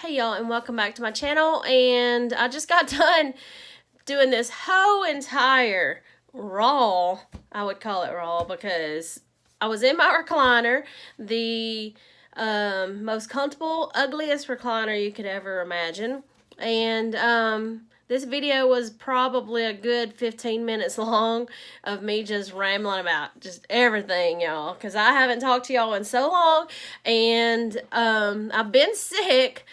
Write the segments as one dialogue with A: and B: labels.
A: Hey y'all, and welcome back to my channel. And I just got done doing this whole entire raw, I would call it raw, because I was in my recliner, the most comfortable, ugliest recliner you could ever imagine. And this video was probably a good 15 minutes long of me just rambling about just everything, y'all, because I haven't talked to y'all in so long. And I've been sick.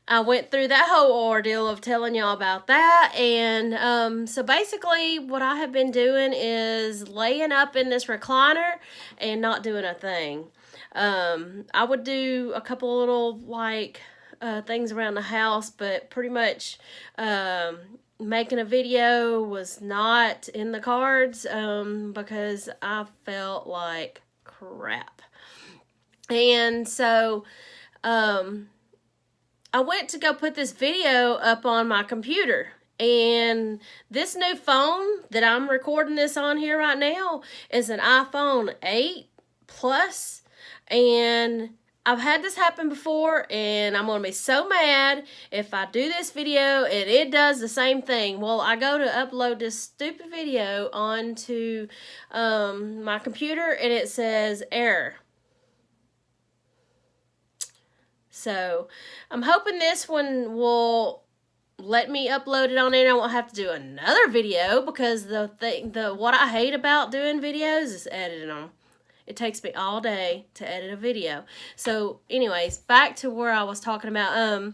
A: I went through that whole ordeal of telling y'all about that. And so basically what I have been doing is laying up in this recliner and not doing a thing. I would do a couple little things around the house, but pretty much making a video was not in the cards because I felt like crap. And so I went to go put this video up on my computer. And this new phone that I'm recording this on here right now is an iPhone 8 Plus. And I've had this happen before, and I'm going to be so mad if I do this video and it does the same thing. Well, I go to upload this stupid video onto my computer, and it says error. So I'm hoping this one will let me upload it on there and I won't have to do another video, because what I hate about doing videos is editing them. It takes me all day to edit a video. So anyways, back to where I was talking about.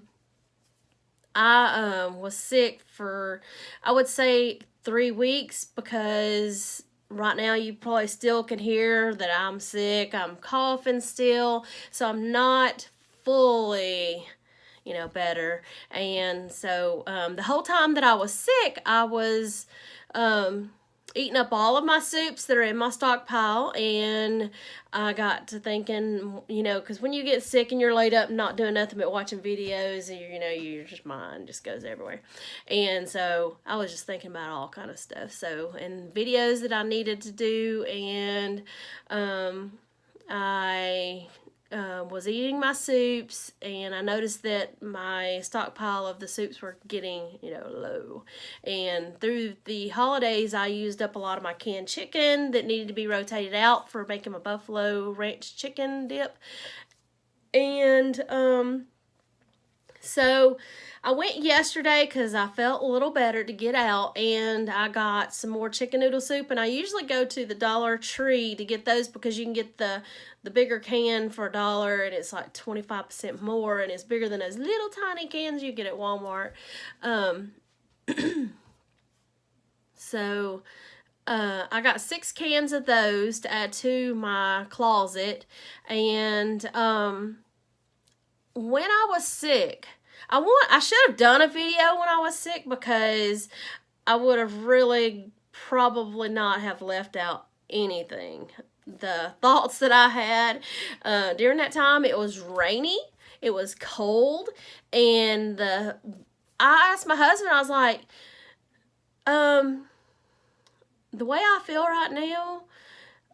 A: I was sick for, I would say, 3 weeks, because right now you probably still can hear that I'm sick. I'm coughing still, so I'm not fully, better. And so the whole time that I was sick, I was eating up all of my soups that are in my stockpile. And I got to thinking, because when you get sick and you're laid up and not doing nothing but watching videos, your just mind just goes everywhere. And so I was just thinking about all kind of stuff. So, and videos that I needed to do, and I was eating my soups, and I noticed that my stockpile of the soups were getting, low. And through the holidays, I used up a lot of my canned chicken that needed to be rotated out for making my buffalo ranch chicken dip. And so I went yesterday because I felt a little better to get out, and I got some more chicken noodle soup. And I usually go to the Dollar Tree to get those, because you can get the bigger can for $1, and it's like 25% more, and it's bigger than those little tiny cans you get at Walmart. So I got 6 cans of those to add to my closet. And when I was sick, I should have done a video when I was sick, because I would have really probably not have left out anything. The thoughts that I had during that time, it was rainy, it was cold, and I asked my husband, I was like, the way I feel right now,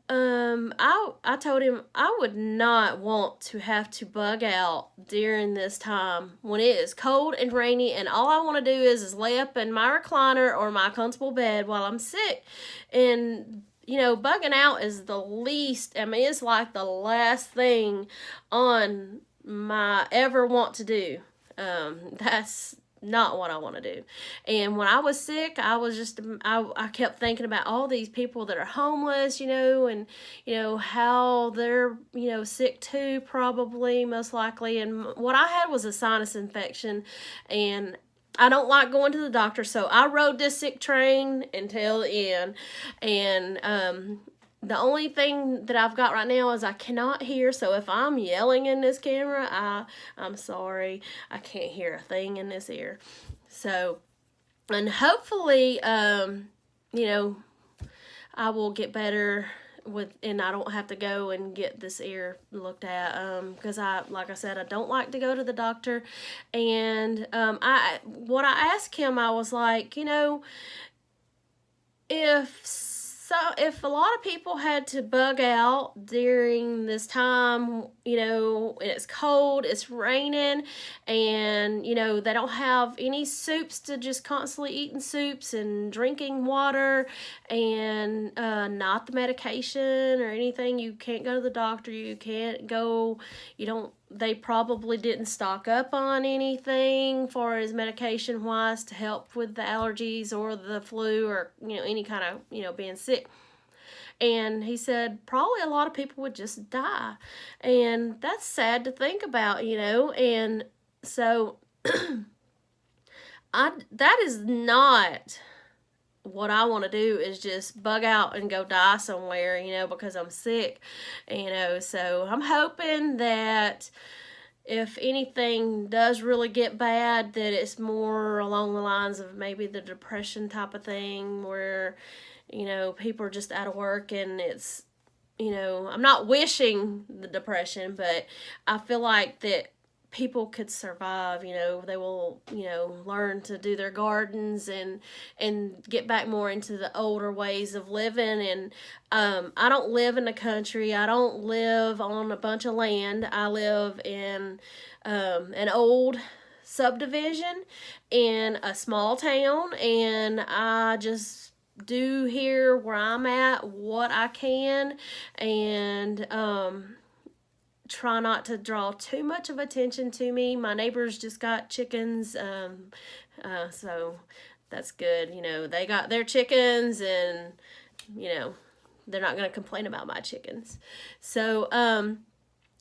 A: I told him I would not want to have to bug out during this time when it is cold and rainy, and all I want to do is lay up in my recliner or my comfortable bed while I'm sick. And bugging out is the least, it's like the last thing on my ever want to do. That's not what I want to do. And when I was sick, I was just, I kept thinking about all these people that are homeless, and, how they're, sick too, probably, most likely. And what I had was a sinus infection, and I don't like going to the doctor, so I rode this sick train until the end. And the only thing that I've got right now is I cannot hear, so if I'm yelling in this camera, I'm sorry. I can't hear a thing in this ear. So, and hopefully, I will get better and I don't have to go and get this ear looked at, because like I said, I don't like to go to the doctor. And what I asked him, I was like, if if a lot of people had to bug out during this time, you know, and it's cold, it's raining, and, you know, they don't have any soups to just constantly eating soups and drinking water, and not the medication or anything. You can't go to the doctor, you can't go, you don't, they probably didn't stock up on anything for his medication wise to help with the allergies or the flu or, you know, any kind of, you know, being sick. And he said probably a lot of people would just die. And that's sad to think about, you know. And so that is not what I want to do, is just bug out and go die somewhere, you know, because I'm sick, you know. So I'm hoping that if anything does really get bad, that it's more along the lines of maybe the depression type of thing, where, you know, people are just out of work and it's, you know, I'm not wishing the depression, but I feel like that people could survive, you know. They will, you know, learn to do their gardens and get back more into the older ways of living. And I don't live in the country. I don't live on a bunch of land. I live in an old subdivision in a small town, and I just do here where I'm at what I can, and try not to draw too much of attention to me. My neighbors just got chickens, so that's good. You know, they got their chickens, and, you know, they're not going to complain about my chickens. So,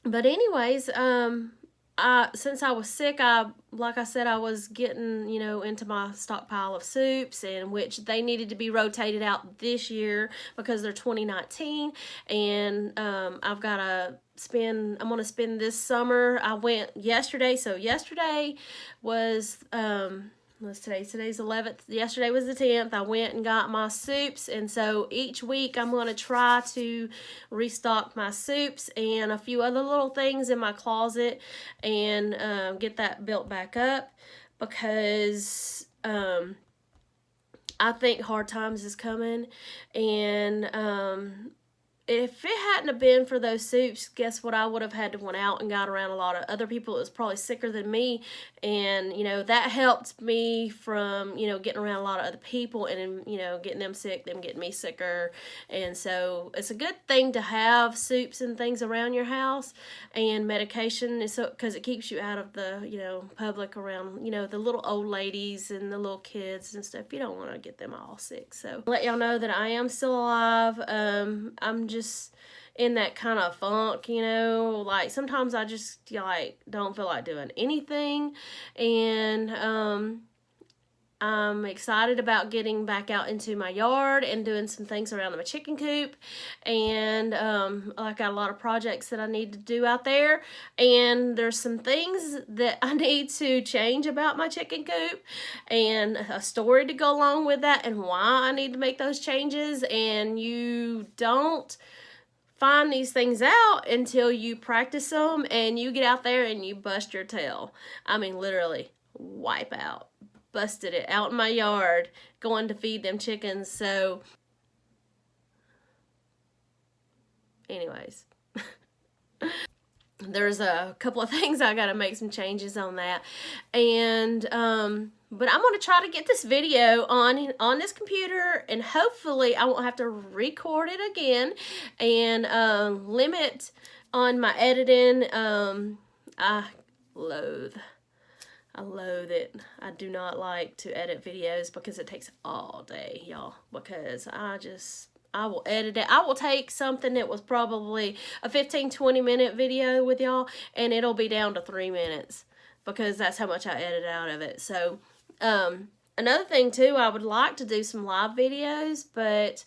A: but anyways, since I was sick, like I said, I was getting, you know, into my stockpile of soups, and which they needed to be rotated out this year because they're 2019, and I'm going to spend this summer. I went yesterday, so yesterday was, today's 11th. Yesterday was the 10th. I went and got my soups, and so each week I'm going to try to restock my soups and a few other little things in my closet, and get that built back up, because I think hard times is coming. And if it hadn't have been for those soups, guess what? I would have had to went out and got around a lot of other people that was probably sicker than me. And, you know, that helped me from, you know, getting around a lot of other people and, you know, getting them sick, them getting me sicker. And so it's a good thing to have soups and things around your house, and medication, is so, because it keeps you out of the, you know, public around, you know, the little old ladies and the little kids and stuff. You don't want to get them all sick. So let y'all know that I am still alive. I'm just in that kind of funk, you know, like sometimes I just like don't feel like doing anything, and I'm excited about getting back out into my yard and doing some things around my chicken coop, and I got a lot of projects that I need to do out there, and there's some things that I need to change about my chicken coop, and a story to go along with that, and why I need to make those changes. And you don't find these things out until you practice them and you get out there and you bust your tail. I mean, literally wipe out. Busted it out in my yard going to feed them chickens. So anyways, there's a couple of things I gotta make some changes on that. And but I'm gonna try to get this video on this computer, and hopefully I won't have to record it again, and limit on my editing. I loathe it. I do not like to edit videos because it takes all day, y'all, because I will edit it. I will take something that was probably a 15-20 minute video with y'all, and it'll be down to 3 minutes, because that's how much I edit out of it. So another thing too, I would like to do some live videos, but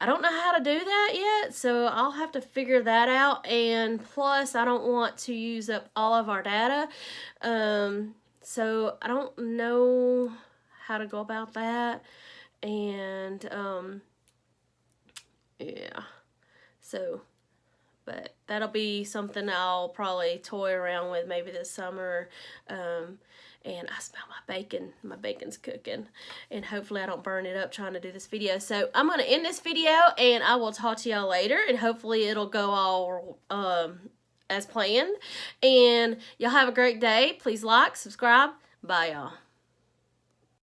A: I don't know how to do that yet, so I'll have to figure that out. And plus, I don't want to use up all of our data, so I don't know how to go about that. And yeah, so, but that'll be something I'll probably toy around with maybe this summer. and I smell my bacon. My bacon's cooking, and hopefully I don't burn it up trying to do this video. So I'm going to end this video, and I will talk to y'all later, and hopefully it'll go all as planned. And y'all have a great day. Please like, subscribe. Bye, y'all.